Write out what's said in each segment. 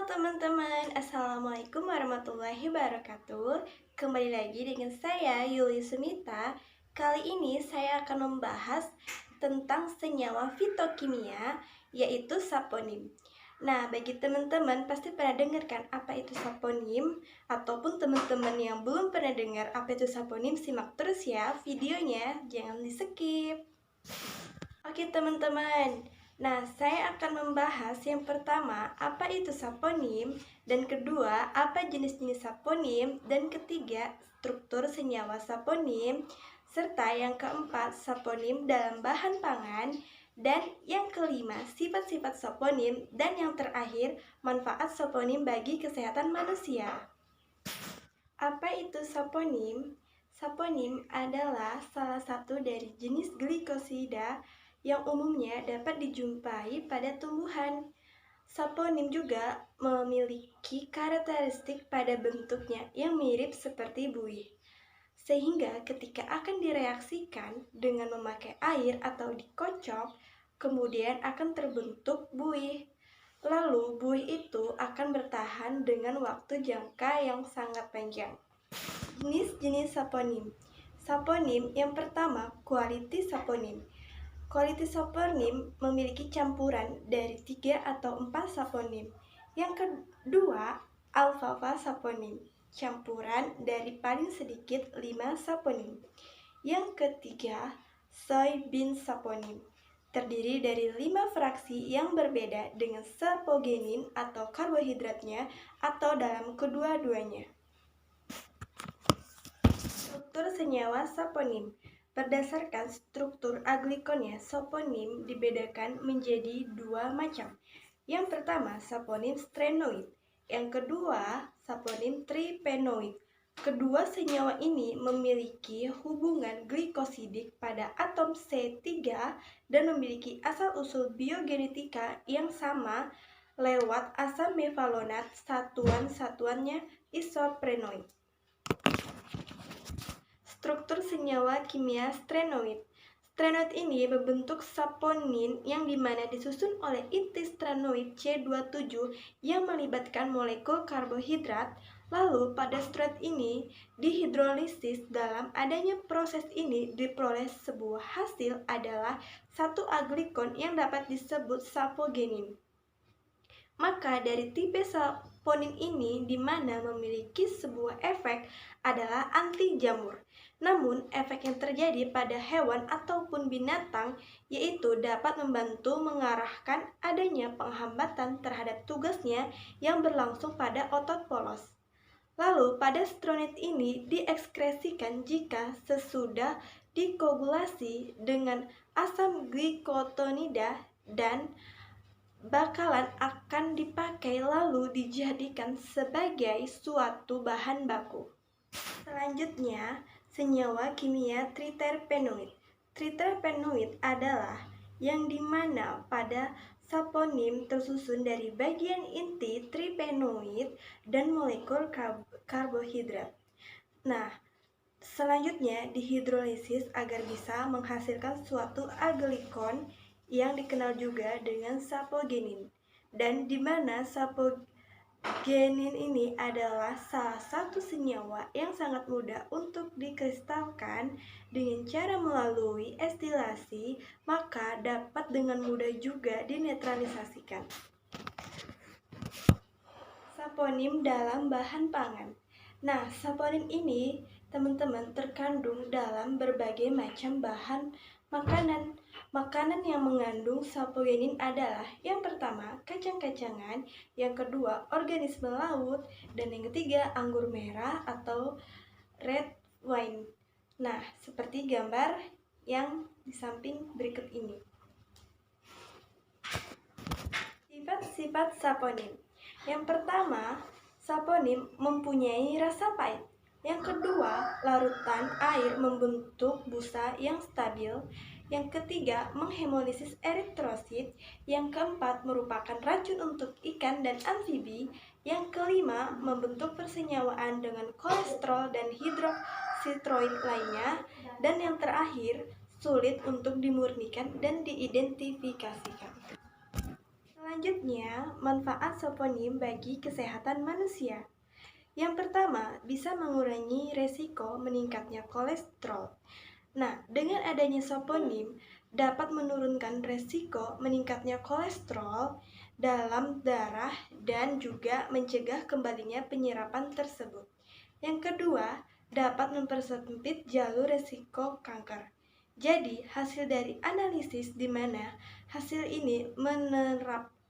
Halo teman-teman, Assalamualaikum warahmatullahi wabarakatuh. Kembali lagi dengan saya Yuli Sumita. Kali ini saya akan membahas tentang senyawa fitokimia, yaitu saponin. Nah, bagi teman-teman pasti pernah dengar kan apa itu saponin? Ataupun teman-teman yang belum pernah dengar apa itu saponin, simak terus ya videonya, jangan di-skip. Oke teman-teman, nah saya akan membahas yang pertama apa itu saponim, dan kedua apa jenis-jenis saponim, dan ketiga struktur senyawa saponim, serta yang keempat saponim dalam bahan pangan, dan yang kelima sifat-sifat saponim, dan yang terakhir manfaat saponim bagi kesehatan manusia. Apa itu saponim? Saponim adalah salah satu dari jenis glikosida yang umumnya dapat dijumpai pada tumbuhan. Saponim juga memiliki karakteristik pada bentuknya yang mirip seperti buih, sehingga ketika akan direaksikan dengan memakai air atau dikocok, kemudian akan terbentuk buih. Lalu buih itu akan bertahan dengan waktu jangka yang sangat panjang. Jenis-jenis saponim. Saponim yang pertama, quality saponim. Quality saponim memiliki campuran dari 3 atau 4 saponim. Yang kedua, alfalfa saponim, campuran dari paling sedikit 5 saponim. Yang ketiga, soybean saponim, terdiri dari 5 fraksi yang berbeda dengan sapogenin atau karbohidratnya atau dalam kedua-duanya. Struktur senyawa saponim. Berdasarkan struktur aglikonnya, saponim dibedakan menjadi 2 macam. Yang pertama, saponim strenoid. Yang kedua, saponim tripenoid. Kedua senyawa ini memiliki hubungan glikosidik pada atom C3 dan memiliki asal-usul biogenetika yang sama lewat asam mevalonat satuan-satuannya isoprenoid. Struktur senyawa kimia strenoid. Strenoid ini berbentuk saponin yang dimana disusun oleh inti strenoid C27 yang melibatkan molekul karbohidrat. Lalu pada strenoid ini dihidrolisis. Dalam adanya proses ini diperoleh sebuah hasil adalah satu aglikon yang dapat disebut sapogenin. Maka dari tipe saponin ini di mana memiliki sebuah efek adalah anti jamur. Namun efek yang terjadi pada hewan ataupun binatang yaitu dapat membantu mengarahkan adanya penghambatan terhadap tugasnya yang berlangsung pada otot polos. Lalu pada stronit ini diekskresikan jika sesudah dikoagulasi dengan asam glikotonida dan bakalan akan dipakai lalu dijadikan sebagai suatu bahan baku. Selanjutnya, senyawa kimia triterpenoid. Triterpenoid adalah yang dimana pada saponim tersusun dari bagian inti tripenoid dan molekul karbohidrat. Nah, selanjutnya dihidrolisis agar bisa menghasilkan suatu aglikon yang dikenal juga dengan sapogenin, dan di mana sapogenin ini adalah salah satu senyawa yang sangat mudah untuk dikristalkan dengan cara melalui estilasi, maka dapat dengan mudah juga dinetralisasikan. Saponim dalam bahan pangan. Nah, saponin ini teman-teman terkandung dalam berbagai macam bahan makanan. Makanan yang mengandung sapogenin adalah yang pertama, kacang-kacangan, yang kedua, organisme laut, dan yang ketiga, anggur merah atau red wine. Nah, seperti gambar yang di samping berikut ini. Sifat-sifat saponin. Yang pertama, saponin mempunyai rasa pahit. Yang kedua, larutan air membentuk busa yang stabil. Yang ketiga, menghemolisis eritrosit. Yang keempat, merupakan racun untuk ikan dan amfibi. Yang kelima, membentuk persenyawaan dengan kolesterol dan hidroksiteroid lainnya. Dan yang terakhir, sulit untuk dimurnikan dan diidentifikasikan. Selanjutnya, manfaat saponin bagi kesehatan manusia. Yang pertama, bisa mengurangi resiko meningkatnya kolesterol. Nah, dengan adanya saponin dapat menurunkan resiko meningkatnya kolesterol dalam darah dan juga mencegah kembalinya penyerapan tersebut. Yang kedua, dapat mempersempit jalur resiko kanker. Jadi, hasil dari analisis di mana hasil ini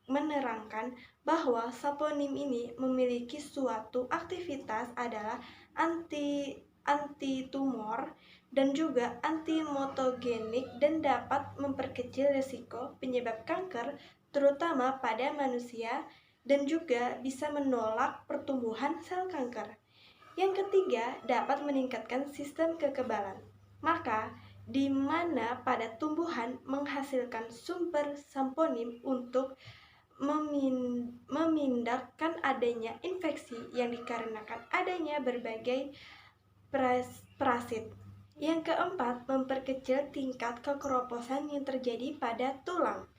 menerangkan bahwa saponin ini memiliki suatu aktivitas adalah anti tumor dan juga antimotogenik dan dapat memperkecil risiko penyebab kanker terutama pada manusia dan juga bisa menolak pertumbuhan sel kanker. Yang ketiga, dapat meningkatkan sistem kekebalan. Maka, di mana pada tumbuhan menghasilkan sumber saponin untuk memindahkan adanya infeksi yang dikarenakan adanya berbagai parasit. Yang keempat, memperkecil tingkat kekeroposan yang terjadi pada tulang.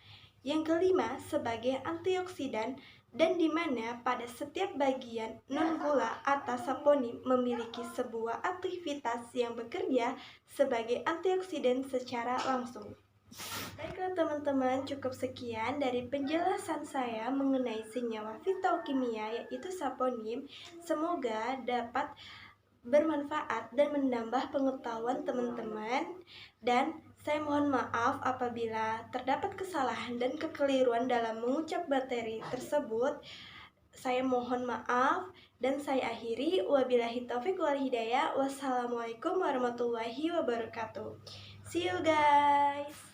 Yang kelima, sebagai antioksidan dan di mana pada setiap bagian non-gula atas saponin memiliki sebuah aktivitas yang bekerja sebagai antioksidan secara langsung. Baiklah teman-teman, cukup sekian dari penjelasan saya mengenai senyawa fitokimia yaitu saponin. Semoga dapat bermanfaat dan menambah pengetahuan teman-teman, dan saya mohon maaf apabila terdapat kesalahan dan kekeliruan dalam mengucap materi tersebut. Saya mohon maaf dan saya akhiri. Wabillahi taufik wal hidayah. Wassalamualaikum warahmatullahi wabarakatuh. See you guys.